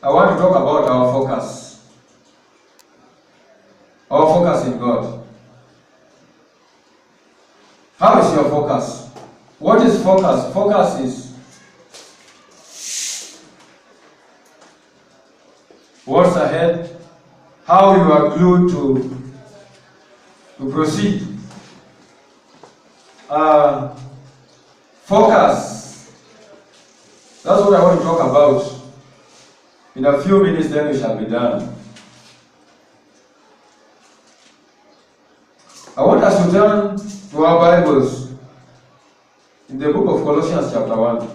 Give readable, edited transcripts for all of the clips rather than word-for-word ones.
I want to talk about our focus. Our focus in God. How is your focus? What is focus? Focus is what's ahead, how you are glued to proceed. Focus. That's what I want to talk about. In a few minutes, then we shall be done. I want us to turn to our Bibles in the book of Colossians chapter 1.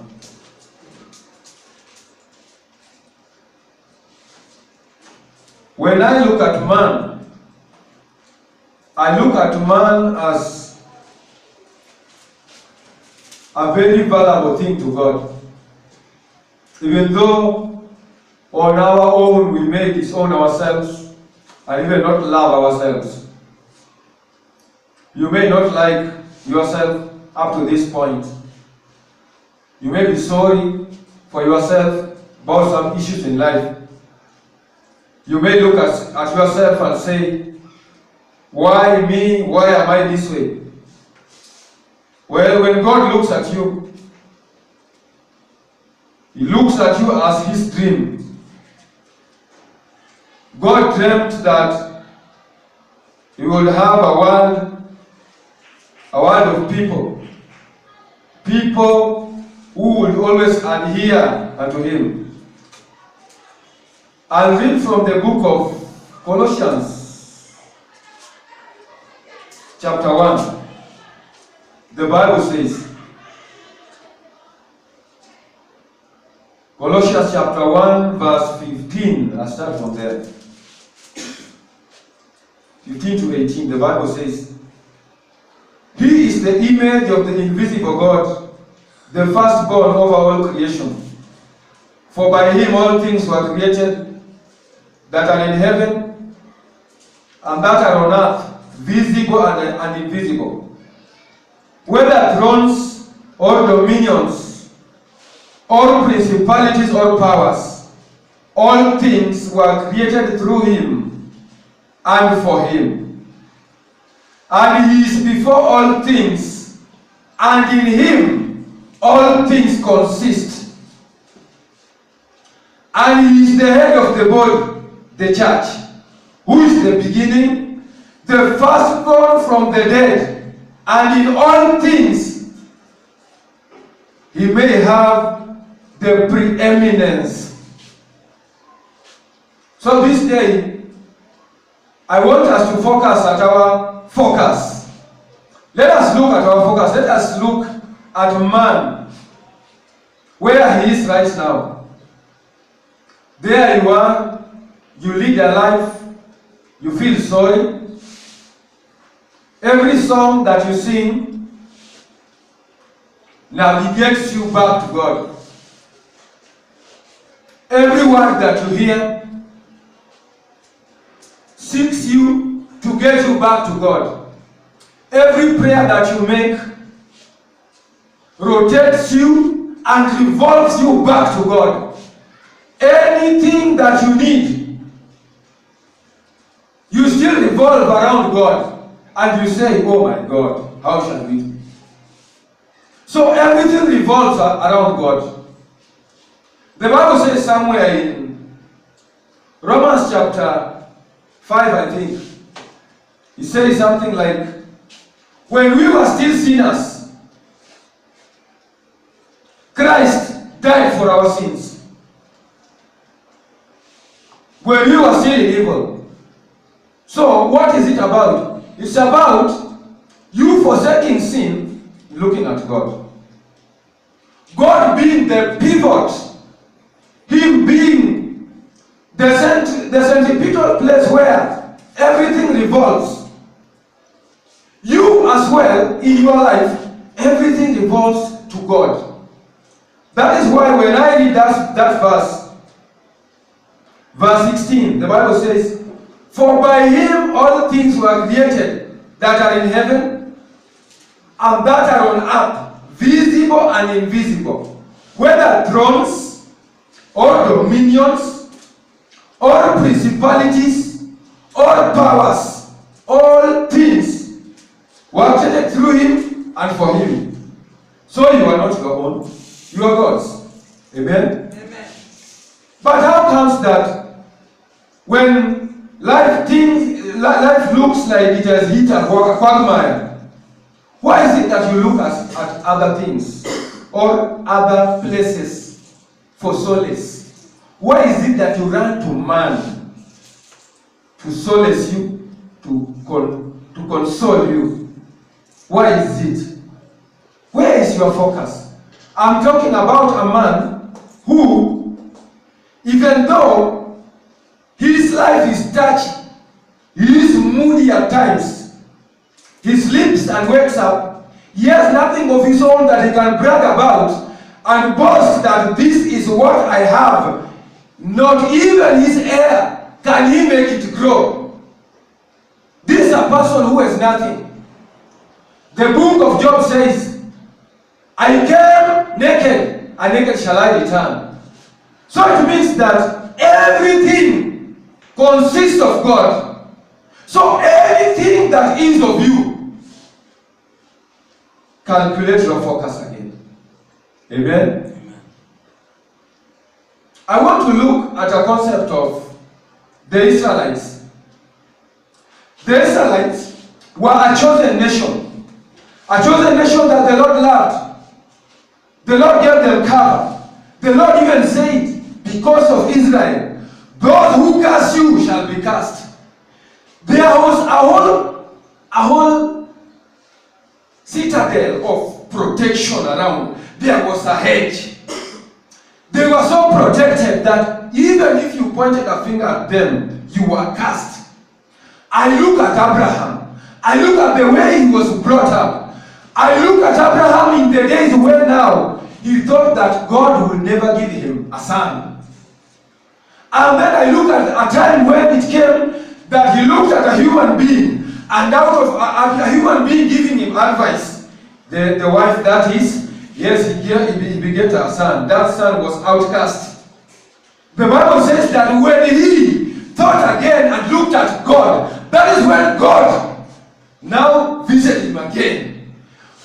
When I look at man, I look at man as a very valuable thing to God. Even though on our own we may disown ourselves and even not love ourselves. You may not like yourself up to this point. You may be sorry for yourself about some issues in life. You may look at yourself and say, why me? Why am I this way? Well, when God looks at you, He looks at you as His dream. God dreamt that He would have a world of people who would always adhere unto Him. I'll read from the book of Colossians, chapter 1. The Bible says, Colossians chapter 1, verse 15. I'll start from there. 15 to 18, the Bible says, He is the image of the invisible God, the firstborn over all creation. For by Him all things were created, that are in heaven and that are on earth, visible and invisible. Whether thrones or dominions, or principalities or powers, all things were created through Him and for Him. And He is before all things, and in Him all things consist. And He is the head of the body, the church, who is the beginning, the firstborn from the dead, and in all things He may have the preeminence. So this day, I want us to focus at our focus. Let us look at our focus. Let us look at man, where he is right now. There you are, you lead a life, you feel sorry. Every song that you sing navigates you back to God. Every word that you hear seeks you to get you back to God. Every prayer that you make rotates you and revolves you back to God. Anything that you need, you still revolve around God, and you say, oh my God, how shall we do? So everything revolves around God. The Bible says somewhere in Romans chapter 5, I think, it says something like, when we were still sinners, Christ died for our sins. When we were still in evil. So what is it about? It's about you forsaking sin, looking at God. God being the pivot, Him being the centripetal place where everything revolves. You as well, in your life, everything revolves to God. That is why when I read that verse 16, the Bible says, for by Him all things were created that are in heaven and that are on earth, visible and invisible, whether thrones or dominions all principalities, all powers, all things were created through him and for him. So you are not your own, you are God's. Amen? Amen. But how comes that when life looks like it has hit a quagmire, why is it that you look at other things or other places for solace? Why is it that you run to man to solace you, to console you? Why is it? Where is your focus? I'm talking about a man who, even though his life is touchy, he is moody at times, he sleeps and wakes up, he has nothing of his own that he can brag about and boast that this is what I have. Not even his hair can he make it grow. This is a person who has nothing. The book of Job says, I came naked, and naked shall I return. So it means that everything consists of God. So anything that is of you, calculate your focus again. Amen? Amen. I want to look at a concept of the Israelites. The Israelites were a chosen nation. A chosen nation that the Lord loved. The Lord gave them cover. The Lord even said, because of Israel, those who curse you shall be cursed. There was a whole citadel of protection around. There was a hedge. They were so protected that even if you pointed a finger at them, you were cursed. I look at Abraham. I look at the way he was brought up. I look at Abraham in the days when now he thought that God will never give him a son. And then I look at a time when it came that he looked at a human being, and out of a human being giving him advice, the wife that is, yes, he begat a son. That son was outcast. The Bible says that when he thought again and looked at God, that is when God now visited him again.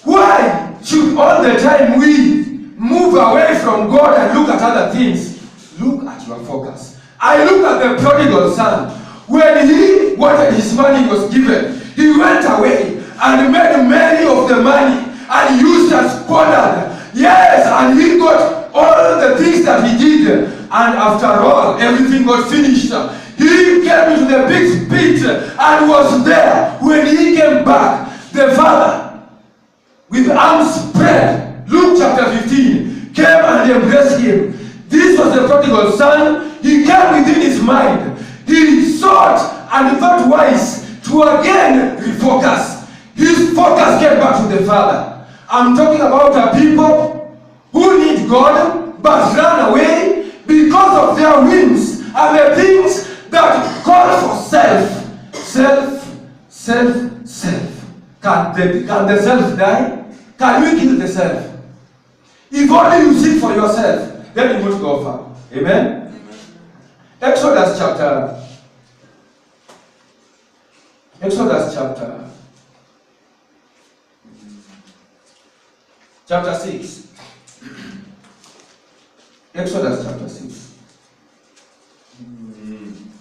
Why should all the time we move away from God and look at other things? Look at your focus. I look at the prodigal son. When he wanted his money was given, he went away and made many of the money and used and squandered. Yes, and he got all the things that he did. And after all, everything got finished. He came into the big pit and was there. When he came back, the father, with arms spread, Luke chapter 15, came and embraced him. This was the prodigal son. He came within his mind. He sought and thought wise to again refocus. His focus came back to the Father. I'm talking about a people who need God but run away because of their whims and the things that call for self. Self. Can the self die? Can you kill the self? If only you seek for yourself, then you won't go far. Amen? Amen. Exodus chapter 6. Exodus chapter 6.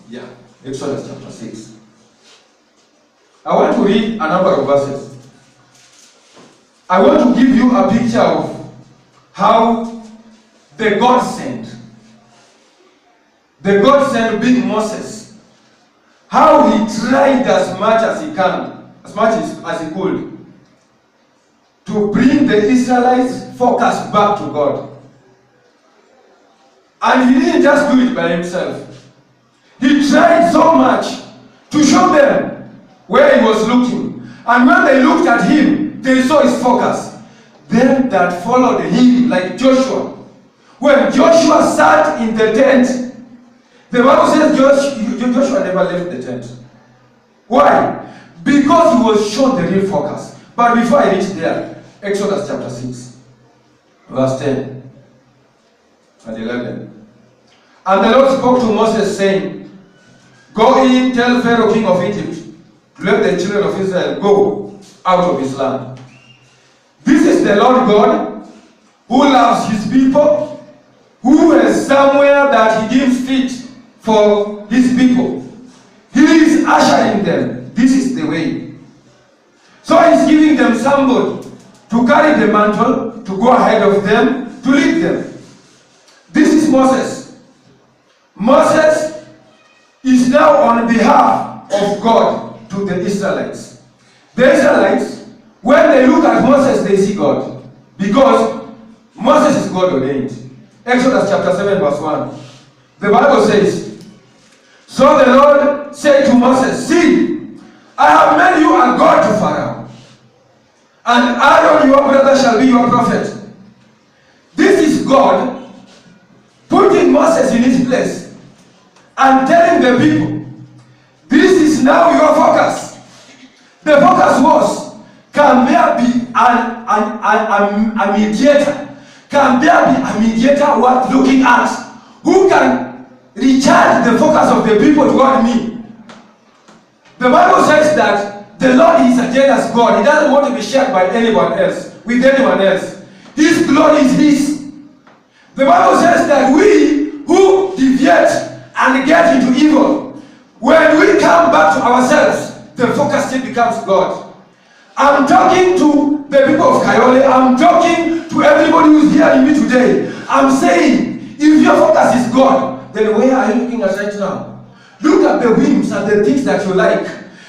Yeah, Exodus chapter 6. I want to read a number of verses. I want to give you a picture of how the God sent being Moses, how he tried as much as he can, as much as he could, to bring the Israelites' focus back to God. And he didn't just do it by himself. He tried so much to show them where he was looking. And when they looked at him, they saw his focus. Them that followed him, like Joshua. When Joshua sat in the tent, the Bible says Joshua never left the tent. Why? Because he was shown the real focus. But before I reach there, Exodus chapter 6, verse 10 and 11. And the Lord spoke to Moses, saying, Go in, tell Pharaoh, king of Egypt, to let the children of Israel go out of his land. This is the Lord God who loves his people, who has somewhere that he deems fit for his people. He is ushering them. This is the way. So he's giving them somebody to carry the mantle, to go ahead of them, to lead them. This is Moses. Moses is now on behalf of God to the Israelites. The Israelites, when they look at Moses, they see God. Because Moses is God ordained. Exodus chapter 7 verse 1. The Bible says, so the Lord said to Moses, see, I have made you a God to Pharaoh, and Aaron your brother shall be your prophet. This is God putting Moses in his place and telling the people, this is now your focus. The focus was, can there be a mediator? Can there be a mediator worth looking at who can recharge the focus of the people toward me? The Bible says that the Lord is a jealous God. He doesn't want to be shared by anyone else, with anyone else. His glory is his. The Bible says that we who deviate and get into evil, when we come back to ourselves, the focus still becomes God. I'm talking to the people of Kayole. I'm talking to everybody who's hearing me today. I'm saying, if your focus is God, then where are you looking at right now? Look at the whims and the things that you like.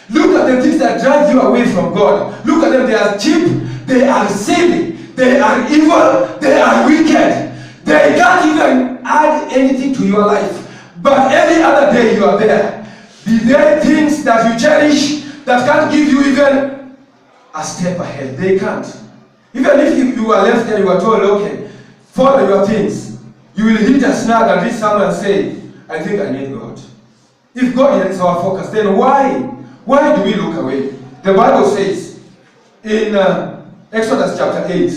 Look at the things that drive you away from God. Look at them. They are cheap. They are silly. They are evil. They are wicked. They can't even add anything to your life. But every other day you are there. Be there things that you cherish that can't give you even a step ahead. They can't. Even if you are left there, you are told, okay, follow your things. You will hit a snag and reach someone and say, I think I need God. If God is our focus, then why do we look away? The Bible says in Exodus chapter 8,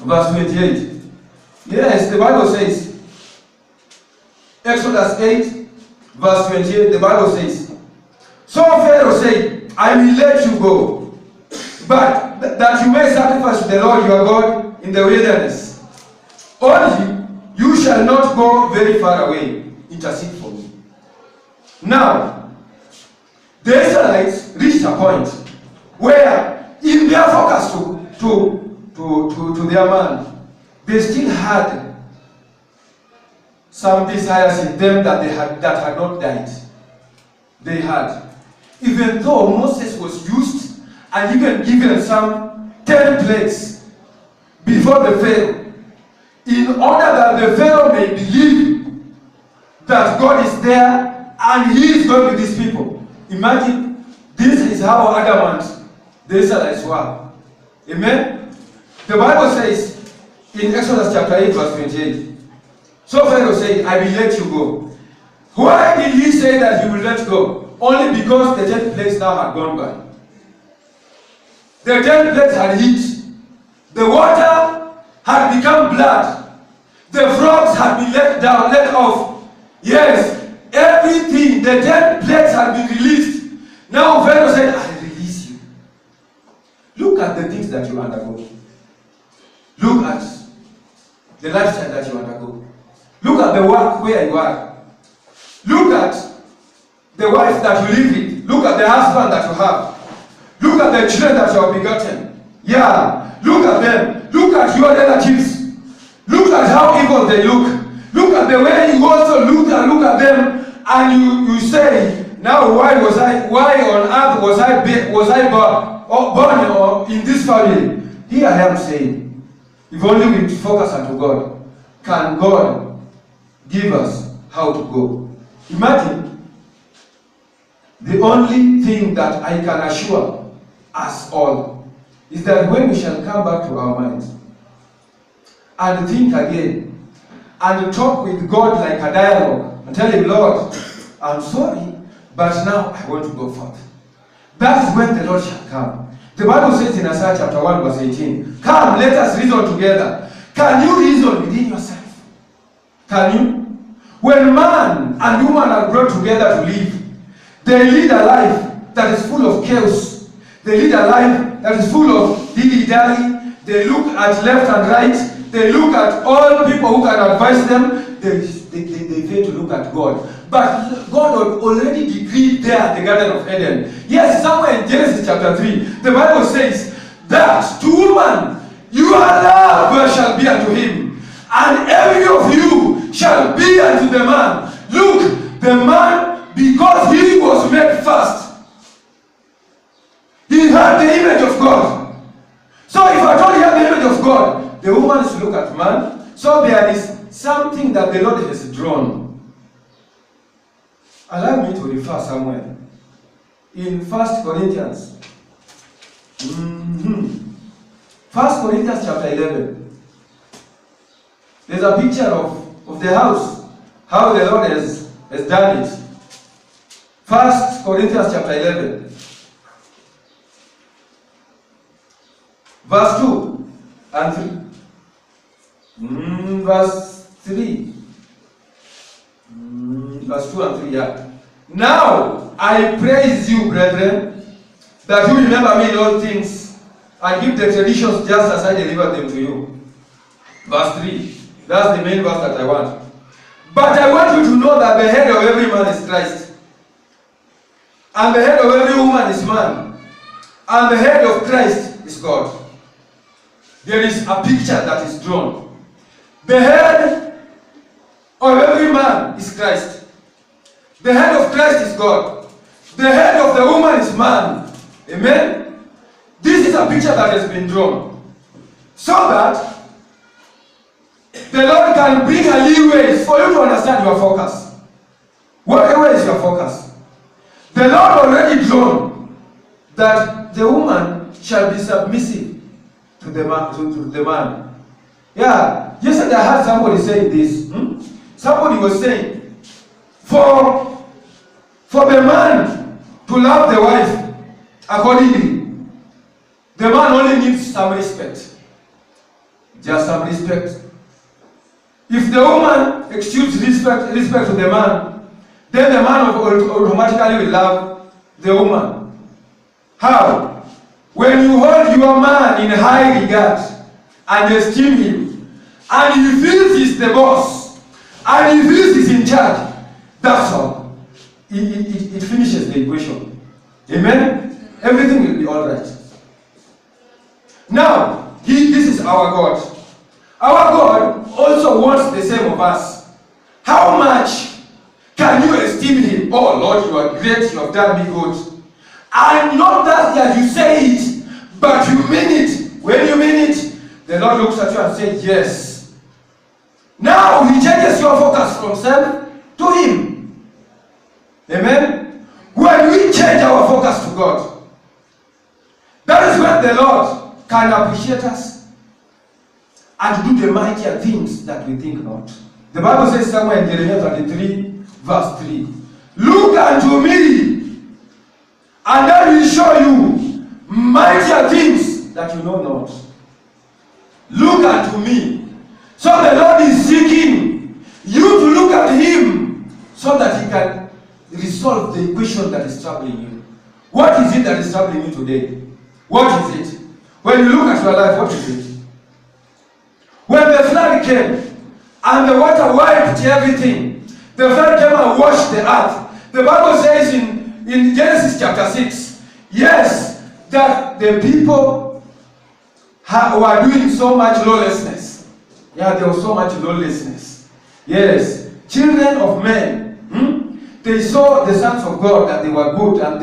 verse 28. Yes, the Bible says, Exodus 8, verse 28, the Bible says, so Pharaoh said, I will let you go, but that you may sacrifice to the Lord your God in the wilderness. Only you shall not go very far away. Intercede for me. Now, the Israelites reached a point where, in their focus to their man, they still had some desires in them that had not died. They had. Even though Moses was used and even given some 10 plagues before the Pharaoh, in order that the Pharaoh may believe that God is there and he is going with these people. Imagine, this is how adamant the Israelites were. Amen? The Bible says in Exodus chapter 8 verse 28, so Pharaoh said, I will let you go. Why did he say that he will let go? Only because the 10 plagues now had gone by. The 10 plagues had hit. The water had become blood. The frogs had been let off. Yes, everything, the 10 plagues had been released. Now Pharaoh said, I release you. Look at the things that you undergo. Look at the lifestyle that you undergo. Look at the work where you are. Look at the wife that you live with. Look at the husband that you have. Look at the children that you have begotten. Yeah, look at them. Look at your relatives. Look at how evil they look. Look at the way you also look at them, and you say, now why on earth was I born in this family? Here I am saying, if only we focus unto God, can God give us how to go? Imagine, the only thing that I can assure us all is that when we shall come back to our minds and think again and talk with God like a dialogue and tell him, Lord, I'm sorry, but now I want to go forth. That is when the Lord shall come. The Bible says in Isaiah chapter 1 verse 18, come, let us reason together. Can you reason within yourself? Can you? When man and woman are brought together to live, they lead a life that is full of chaos. They lead a life that is full of dilly-dally. They look at left and right. They look at all people who can advise them. They fail to look at God. But God had already decreed there at the Garden of Eden. Yes, somewhere in Genesis chapter 3, the Bible says that to woman, your love shall be unto him, and every of you shall be unto the man. Look, the man, because he was made first, he had the image of God. So if I told you have the image of God, the woman is to look at man. So there is something that the Lord has drawn. Allow me to refer somewhere. In 1 Corinthians. 1 Corinthians chapter 11. There's a picture of the house. How the Lord has done it. 1 Corinthians chapter 11. Verse 2 and 3. Verse 3. Verse 2 and 3, yeah. Now I praise you, brethren, that you remember me in all things, and give the traditions just as I delivered them to you. Verse 3. That's the main verse that I want. But I want you to know that the head of every man is Christ, and the head of every woman is man, and the head of Christ is God. There is a picture that is drawn. The head of every man is Christ. The head of Christ is God. The head of the woman is man. Amen? This is a picture that has been drawn, so that the Lord can bring a leeway for you to understand your focus. Where is your focus? The Lord already drawn that the woman shall be submissive to the man. To the man. Yeah, yesterday I heard somebody saying this. Somebody was saying, for the man to love the wife accordingly, the man only needs some respect. Just some respect. If the woman exudes respect to the man, then the man automatically will love the woman. How? When you hold your man in high regard and esteem him, and he feels he's the boss, and he feels he's in charge, that's all. It finishes the equation. Amen? Everything will be all right. Now, this is our God. Our God also wants the same of us. How much can you esteem him? Oh Lord, you are great, you have done me good. And not that you say it, but you mean it. When you mean it, the Lord looks at you and says, yes. Now he changes your focus from self to him. Amen? When we change our focus to God, that is when the Lord can appreciate us and do the mightier things that we think not. The Bible says somewhere in Jeremiah 33, verse 3, look unto me, and I will show you mightier things that you know not. Look unto me. So the Lord is seeking you to look at him so that he can resolve the equation that is troubling you. What is it that is troubling you today? What is it? When you look at your life, what is it? When the flood came and the water wiped everything, the flood came and washed the earth. The Bible says in Genesis chapter 6, yes, that the people were doing so much lawlessness. Yeah, there was so much lawlessness. Yes, children of men, they saw the sons of God that they were good, and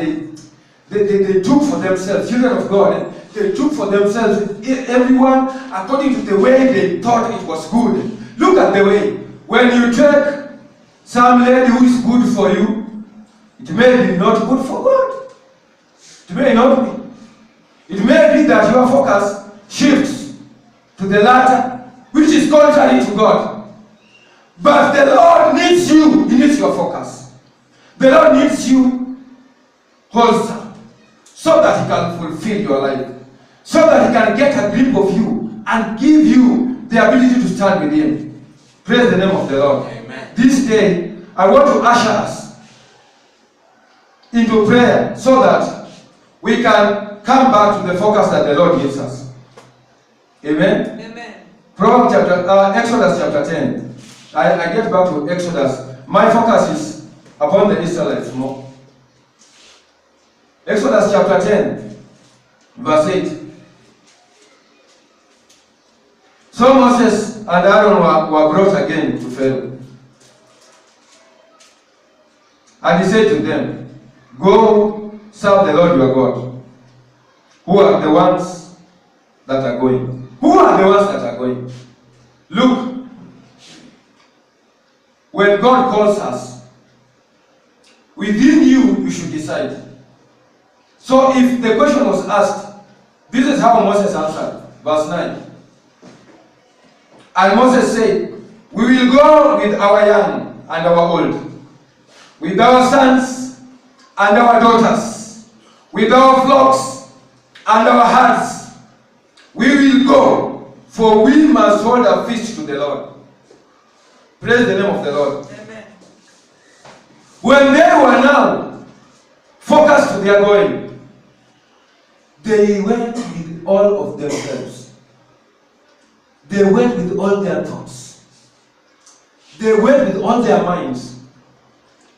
they took for themselves, children of God, they took for themselves everyone according to the way they thought it was good. Look at the way. When you take some lady who is good for you, it may be not good for God. It may not be. It may be that your focus shifts to the latter, which is contrary to God. But the Lord needs you. He needs your focus. The Lord needs you wholesome, so that he can fulfill your life, so that he can get a grip of you and give you the ability to stand with him. Praise the name of the Lord. Amen. This day, I want to usher us into prayer so that we can come back to the focus that the Lord gives us. Amen? Amen. Exodus chapter 10. I get back to Exodus. My focus is upon the Israelites more. Exodus chapter 10, verse 8. So Moses and Aaron were brought again to Pharaoh. And he said to them, go serve the Lord your God. Who are the ones that are going? Who are the ones that are going? Look, when God calls us, within you should decide. So if the question was asked, this is how Moses answered. Verse 9. And Moses said, we will go with our young and our old, with our sons and our daughters, with our flocks and our herds. We will go, for we must hold a feast to the Lord. Praise the name of the Lord. Amen. When they were now focused to their going, they went with all of themselves. They went with all their thoughts. They went with all their minds.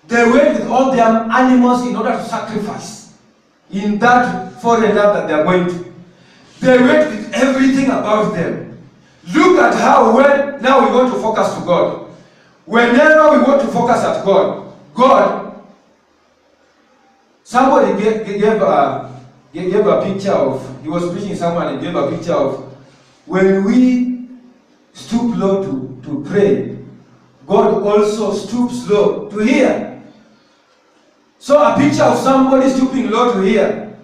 They went with all their animals in order to sacrifice in that foreign land that they are going to. They went with everything about them. Look at how now we want to focus to God. Whenever we want to focus at God, somebody gave a picture of, he was preaching someone and gave a picture of when we stoop low to pray, God also stoops low to hear. So a picture of somebody stooping low to hear,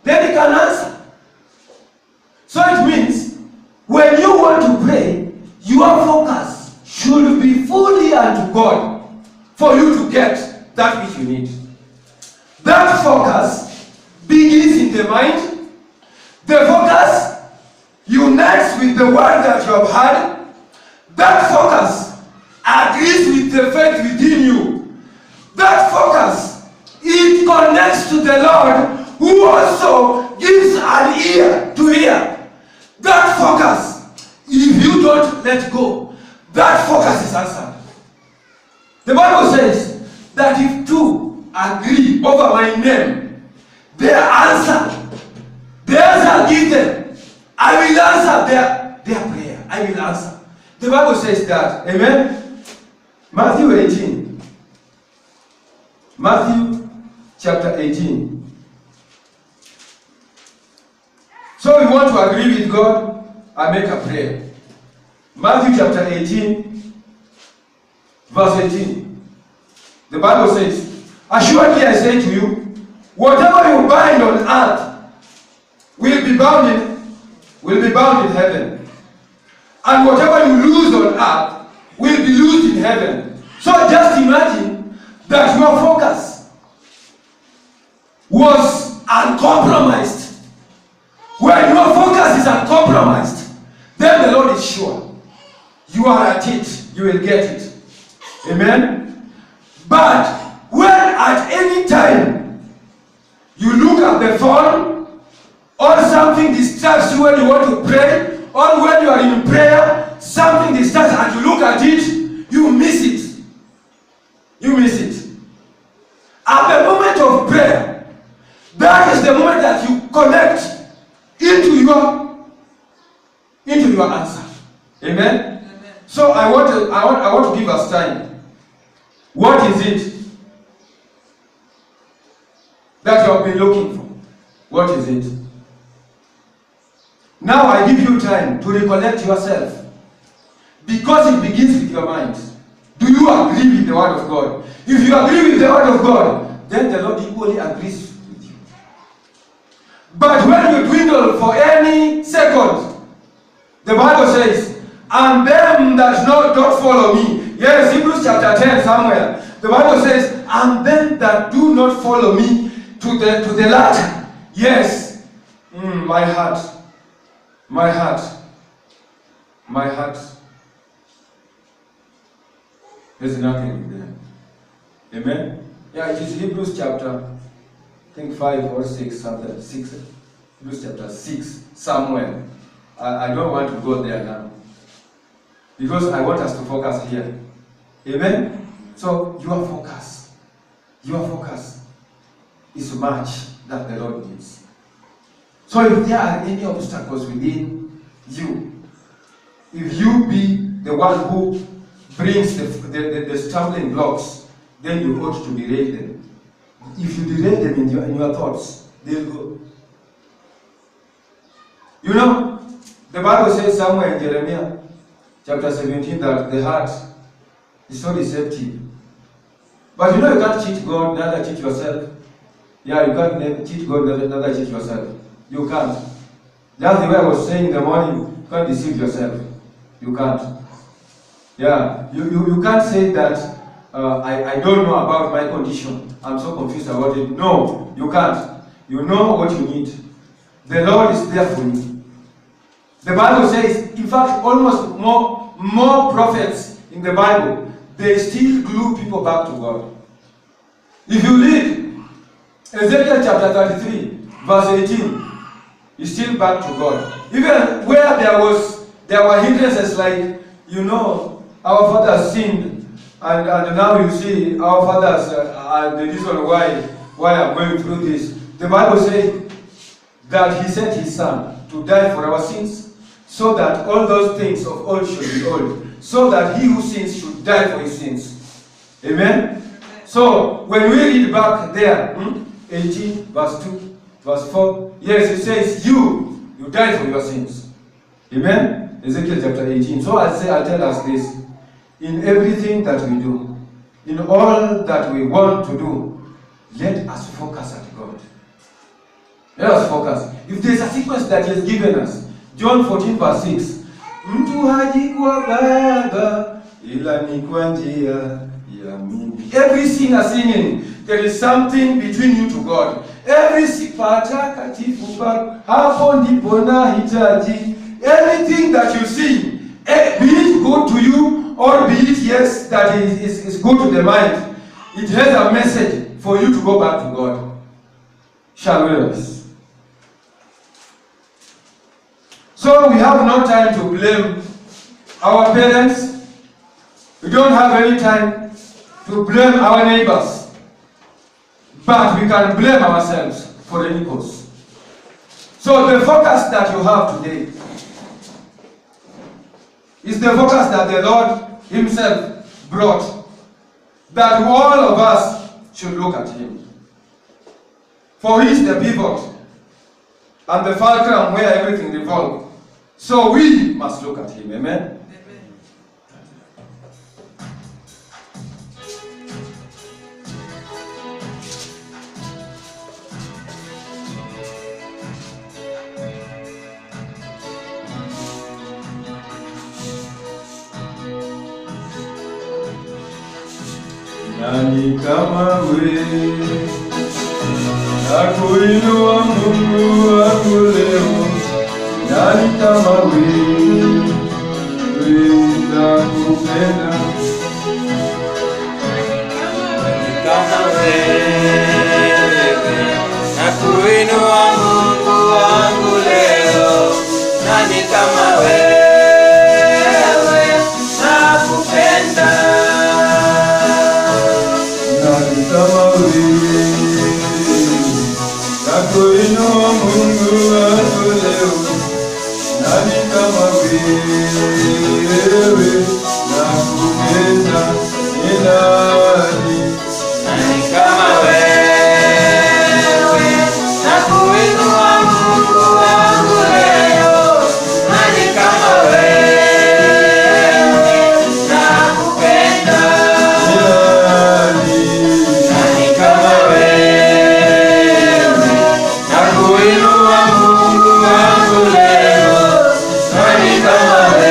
then he can answer. So it means when you want to pray, your focus should be fully unto God for you to get that which you need. That focus begins in the mind. The focus unites with the word that you have heard. That focus agrees with the faith within you. That focus, it connects to the Lord, who also gives an ear to hear. That focus, if you don't let go, that focus is answered. The Bible says that if two agree over my name, they answer. The answer given. I will answer their prayer. I will answer. The Bible says that. Amen? Matthew 18. Matthew chapter 18. So we want to agree with God and make a prayer. Matthew chapter 18, verse 18. The Bible says, assuredly I say to you, whatever you bind on earth will be bound in heaven. And whatever you lose on earth will be loosed in heaven. So just imagine that your focus was uncompromised. When your focus is uncompromised, then the Lord is sure. You are at it. You will get it. Amen? But when at any time you look at the phone, or something distracts you when you want to pray, or when you are in prayer, something distracts and you look at it, you miss it. You miss it. At the moment of prayer, that is the moment that you connect into your answer. Amen? Amen. So I want to give us time. What is it that you have been looking for? What is it? Now I give you time to recollect yourself, because it begins with your mind. Do you agree with the word of God? If you agree with the word of God, then the Lord equally agrees with you. But when you dwindle for any second, the Bible says, and them that don't follow me. Yes, Hebrews chapter 10 somewhere. The Bible says, and them that do not follow me to the latter. Yes, my heart. There's nothing with them. Amen? Yeah, it is Hebrews chapter, I think 5 or 6, something, 6. Hebrews chapter 6, somewhere. I don't want to go there now. Because I want us to focus here. Amen? So, your focus is much that the Lord needs. So if there are any obstacles within you, if you be the one who brings the stumbling blocks, then you ought to derail them. If you derail them in your thoughts, they'll go. You know, the Bible says somewhere in Jeremiah chapter 17 that the heart is so deceptive. But you know you can't cheat God, neither cheat yourself. Yeah, you can't cheat God, neither cheat yourself. You can't. That's the way I was saying in the morning, you can't deceive yourself. You can't. Yeah, you can't say that I don't know about my condition. I'm so confused about it. No, you can't. You know what you need. The Lord is there for you. The Bible says, in fact, almost more prophets in the Bible, they still glue people back to God. If you read Ezekiel chapter 33, verse 18, is still back to God. Even where there were hindrances like, you know, our fathers sinned, and now you see our fathers are the reason why I'm going through this. The Bible says that He sent His Son to die for our sins, so that all those things of old should be old, so that he who sins should die for his sins. Amen? So, when we read back there, 18, verse 2, verse 4, yes, it says, you died for your sins. Amen? Ezekiel chapter 18. So I'll tell us this. In everything that we do, in all that we want to do, let us focus at God. Let us focus. If there's a sequence that He has given us, John 14 verse 6, mtu haji kwa Baba ila ni kwa njia ya mimi. Every sinner singing, there is something between you to God. Every patakatifu hapo ndipo nahitaji. Anything that you sing, be it good to you or be it yes that is good to the mind, it has a message for you to go back to God. Shall we rise? So we have no time to blame our parents. We don't have any time to blame our neighbors. But we can blame ourselves for any cause. So the focus that you have today is the focus that the Lord Himself brought. That all of us should look at Him. For He is the pivot and the fulcrum where everything revolves. So we must look at Him. Amen? Nani kama wewe, nakuinua Mungu wangu leo. Nani kama wewe, nakupenda. Nani kama wewe, nakuinua Mungu wangu leo. Nani kama wewe, nakupenda. Nani kama wewe, nakuinua Mungu wangu leo. Nani kama wewe, nakupenda. Ni nani? Nani kama wewe, nakuinua Mungu wangu leo. Nani kama wewe, nakupenda. Nani kama wewe, nakuinua Mungu wangu leo. Nani kama wewe.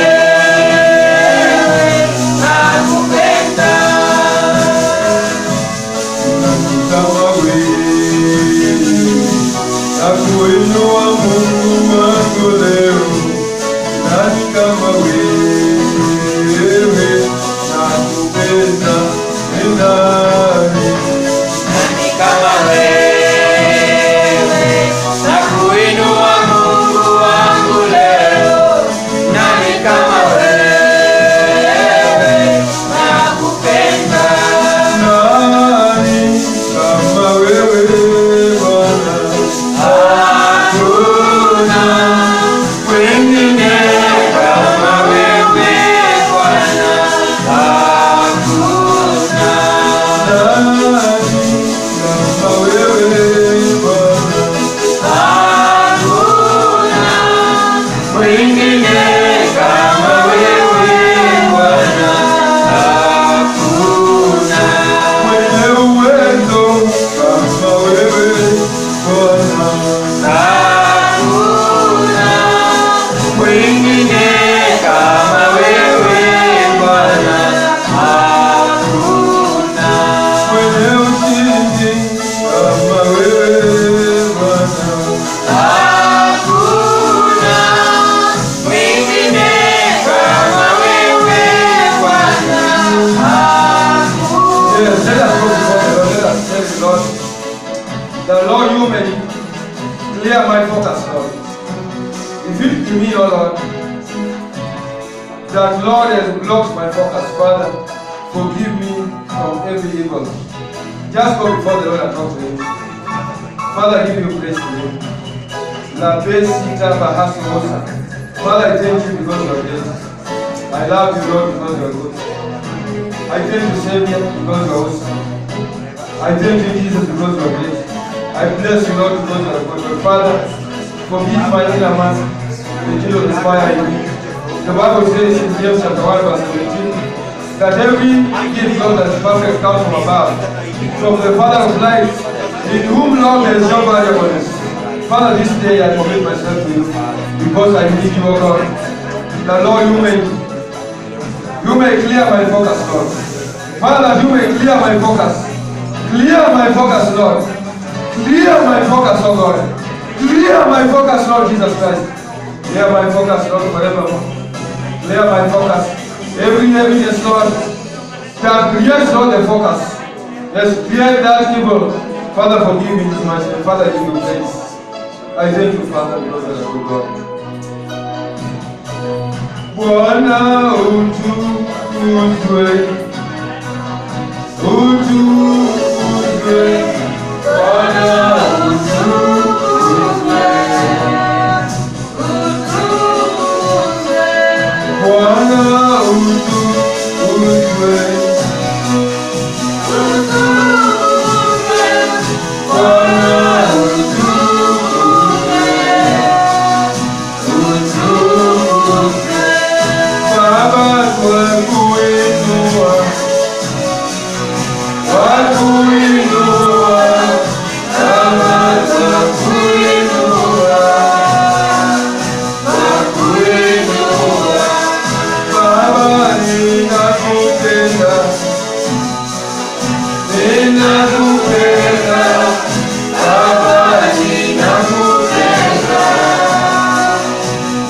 Lord has blocked my focus, Father, forgive me from every evil. Just go before the Lord and talk to Him. Father, I give you praise today. La Besita Bahasumosa. Father, I thank you because you are great. I love you, Lord, because you are good. I thank you, Savior, because you are awesome. I thank you, Jesus, because you are great. I bless you, Lord, because you are good. But Father, forgive my inner man, the children of fire in me. The Bible says in James chapter 1 verse 17 that every gift, Lord, that is perfect comes from above, from the Father of lights, in whom, Lord, there is no variableness. Father, this day I commit myself to you because I need you, O God. The Lord, you may clear my focus, Lord. Father, you may clear my focus. Clear my focus, Lord. Clear my focus, O God. Clear my focus, Lord Jesus Christ. Clear my focus, Lord, forevermore. Clear my focus. Every evidence, Lord, that creates, Lord, the focus. Yes, clear that evil. Father, forgive me this much. Father, give you praise. I thank you, Father, because you are a good God. Bwana utukuzwe, utukuzwe, Bwana utukuzwe, utukuzwe, Bwana utukuzwe, utukuzwe, Bwana utukuzwe, utukuzwe, Baba twakuinua, twakuinua, Baba twakuinua, twakuinua, Baba ninakupenda, ninakupenda, Baba ninakupenda,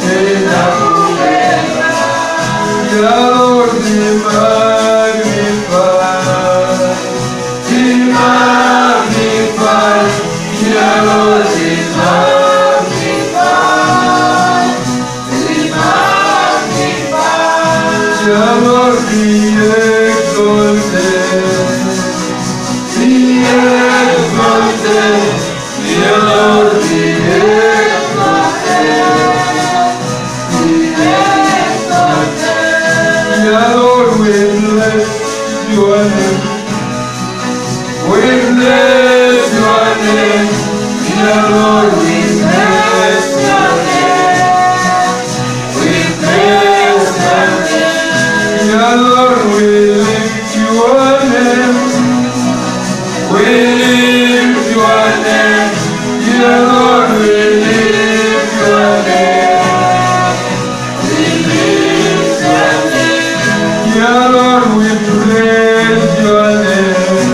ninakupenda. Yeah, Lord, be magnified, be magnified, yeah, Lord, be magnified, be magnified, yeah, Lord, be exalted, be exalted, yeah, Lord, be exalted, be exalted. Yeah, Lord, we bless your name. We bless your name. Yeah, Lord, we bless your name. We bless your name. Yeah, Lord, we lift your name. We lift your name. Yeah, Lord, we lift your name. We lift your name. Yeah, Lord, we praise your name.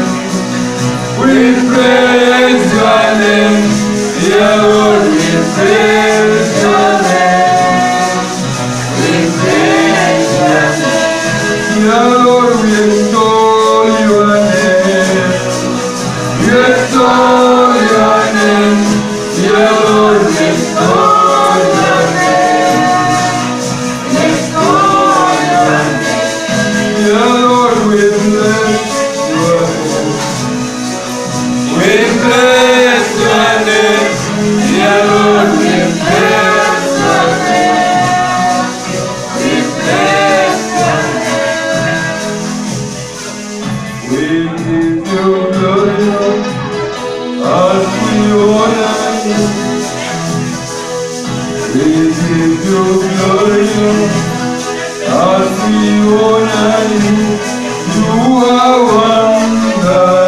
We praise your name. Yeah, Lord, we praise your name. We praise your name. Yeah, Lord, we extol your name. We extol your name. Yeah, Lord, we extol your name. We extol your name. Yeah, Lord, we bless your name. We bless your name. Yeah, Lord, we bless your name. We bless your name. We give you glory as we honor you. We give you glory as we honor you. You are wonderful.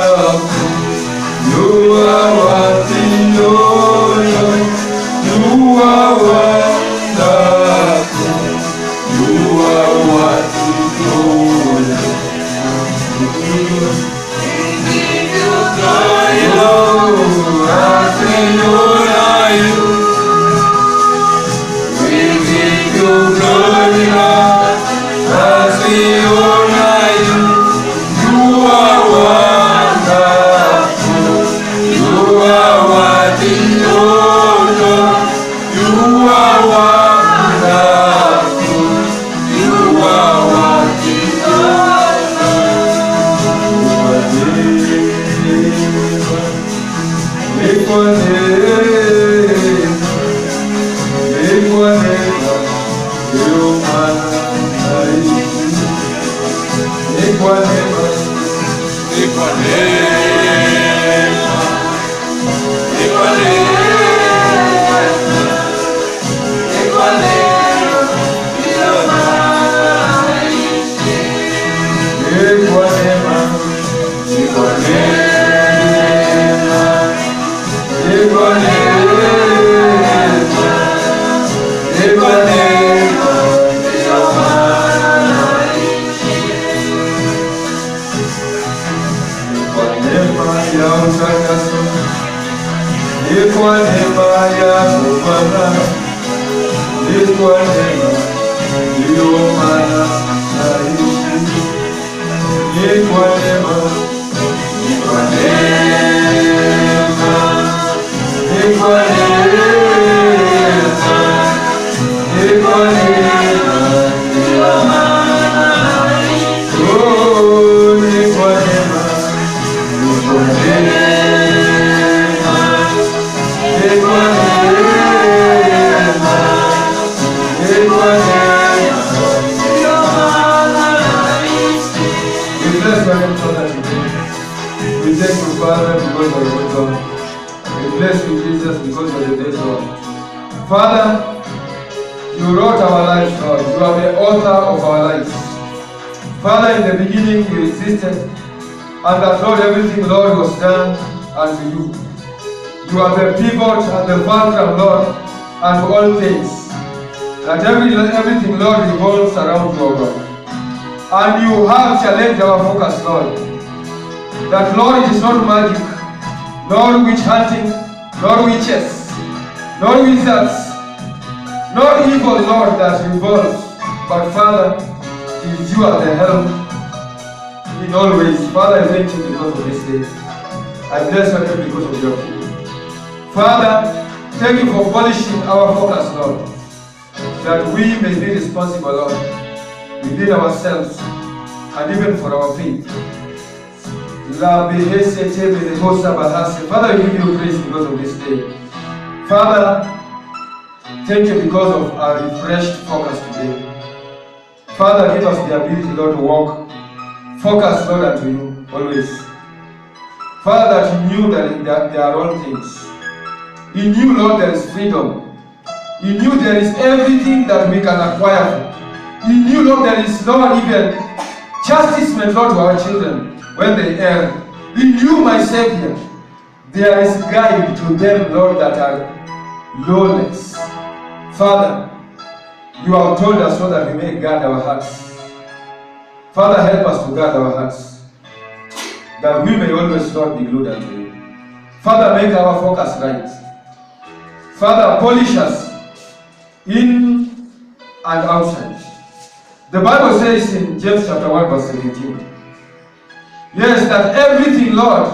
You are worthy, Lord. You are wonderful. You are worthy, Lord. We give you glory, Lord, as we honor you. We give you glory, Lord, as we honor you. Father, you wrote our lives, Lord. You are the author of our lives. Father, in the beginning you existed, and that, Lord, everything, Lord, was done unto you. You are the pivot and the fulcrum, Lord, and all things. That everything, Lord, revolves around you, Lord. And you have challenged our focus, Lord. That, Lord, it is not magic, nor witch hunting, nor witches, nor wizards, nor evil, Lord, that revolves. But, Father, it is you at the helm in all ways. Father, I thank you because of this day. I bless your name because of your people. Father, thank you for polishing our focus, Lord, that we may be responsible, Lord, within ourselves and even for our faith. Father, we give you praise because of this day. Father, thank you because of our refreshed focus today. Father, give us the ability, Lord, to walk focused, Lord, unto you always. Father, that you knew that there are all things. In you, Lord, there is freedom. In you, there is everything that we can acquire. In you, Lord, there is, Lord, even chastisement, Lord, to our children when they err. In you, my Savior, there is guide to them, Lord, that are lawless. Father, you have told us so that we may guard our hearts. Father, help us to guard our hearts, that we may always, Lord, be glued unto you. Father, make our focus right. Father, polish us in and outside. The Bible says in James chapter 1 verse 17, yes, that everything, Lord,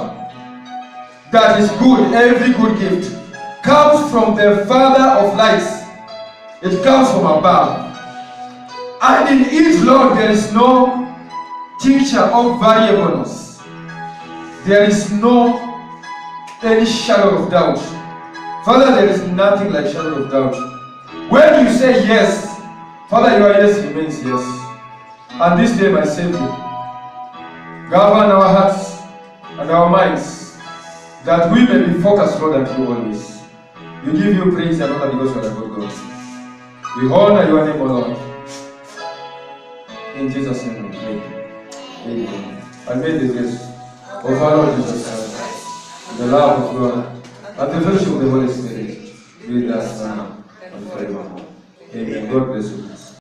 that is good, every good gift, comes from the Father of lights. It comes from above. And in it, Lord, there is no tincture of variableness. There is no any shadow of doubt. Father, there is nothing like shadow of doubt. When you say yes, Father, your yes remains yes. And this day, my Savior, govern our hearts and our minds, that we may be focused, Lord, on you always. We give you praise and honor because you are a good God. We honor your name, O Lord. In Jesus' name we pray. Amen. And may the grace of our Lord Jesus Christ, the love of God, and the fellowship of the Holy Spirit be with us now and forevermore. Amen. God bless you.